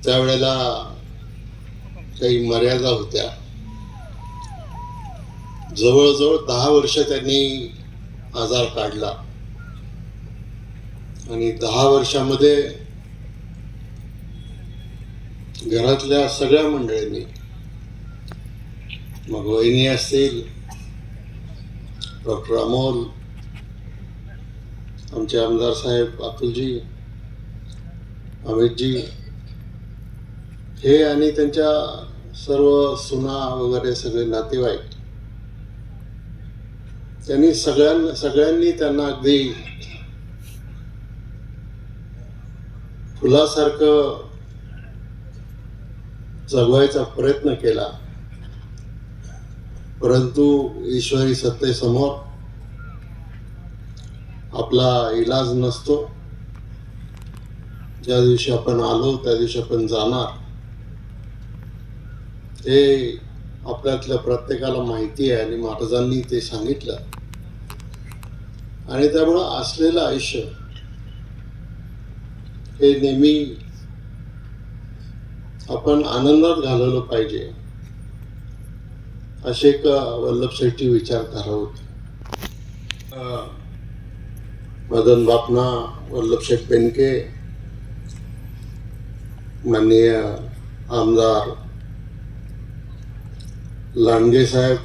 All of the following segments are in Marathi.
त्यावेळेला काही मर्यादा होत्या. जवळजवळ 10 वर्ष त्यांनी आजार काढला आणि 10 वर्षामध्ये घरातल्या सगळ्या मंडळींनी, मग वहिनी असतील, डॉक्टर अमोल, आमचे आमदार साहेब अतुलजी, अमितजी, हे आणि त्यांच्या सर्व सुना वगैरे सगळे नातेवाईक, त्यांनी सगळ्यांनी त्यांना अगदी फुलासारखं जगवायचा प्रयत्न केला. परंतु ईश्वरी सत्तेसमोर आपला इलाज नसतो. ज्या दिवशी आपण आलो त्या दिवशी आपण जाणार, हे आपल्यातल्या प्रत्येकाला माहिती आहे आणि महाराजांनी ते सांगितलं. आणि त्यामुळं असलेलं आयुष्य हे नेहमी आपण आनंदात घालवलं पाहिजे, असे एक वल्लभशेठची विचारधारा होती. मदन बापना, वल्लभशेठ बेनके, माननीय आमदार लांडगे साहेब,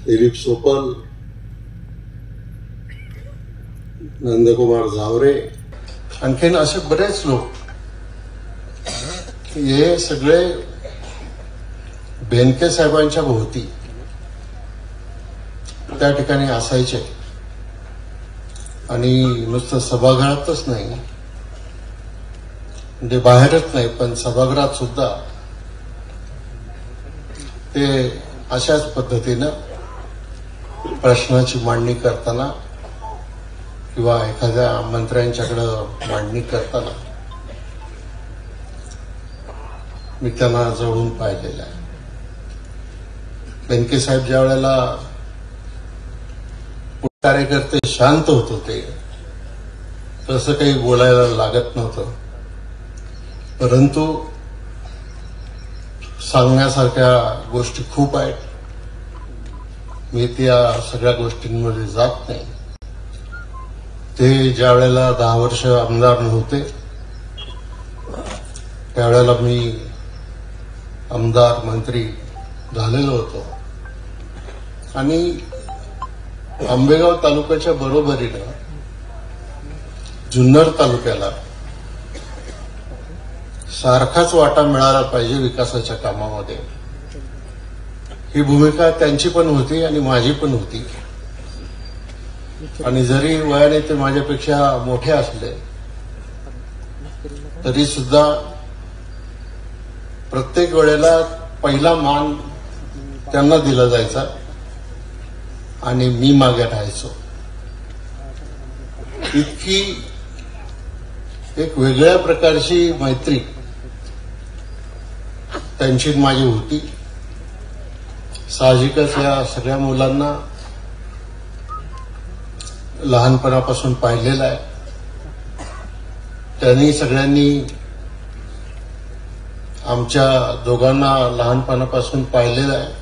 दिलीप सोपल, नंदकुमार झावरे, आणखीन असे बरेच लोक, हे सगळे बेनके साहेबांच्या भोवती त्या ठिकाणी असायचे. आणि नुसतं सभागृहातच नाही, म्हणजे बाहेरच नाही, पण सभागृहात सुद्धा ते अशाच पद्धतीनं प्रश्नाची मांडणी करताना किंवा एखाद्या मंत्र्यांच्याकडं मांडणी करताना मी त्यांना जवळून पाहिलेलं आहे. बेनके साहेब ज्या वेळेला कार्यकर्ते शांत होत होते, तसं काही बोलायला लागत नव्हतं. परंतु सांगण्यासारख्या गोष्टी खूप आहेत. मी त्या सगळ्या गोष्टींमध्ये जात नाही. ते ज्या वेळेला 10 वर्ष आमदार नव्हते, त्यावेळेला मी आमदार मंत्री झालेलो होतो. आणि आंबेगाव तालुक्याच्या बरोबरीनं जुन्नर तालुक्याला सारखाच वाटा मिळाला पाहिजे विकासाच्या कामामध्ये, ही भूमिका त्यांची पण होती आणि माझी पण होती. आणि जरी वयाने ते माझ्यापेक्षा मोठे असले तरी सुद्धा प्रत्येक वेळेला पहिला मान त्यांना दिला जायचा आणि मी मागे राहायचो. इतकी एक वेगळ्या प्रकारची मैत्री त्यांची माझी होती. साहजिकच या सगळ्या मुलांना लहानपणापासून पाहिलेलं आहे. त्यांनी सगळ्यांनी आमच्या दोघांना लहानपणापासून पाहिलेलं आहे.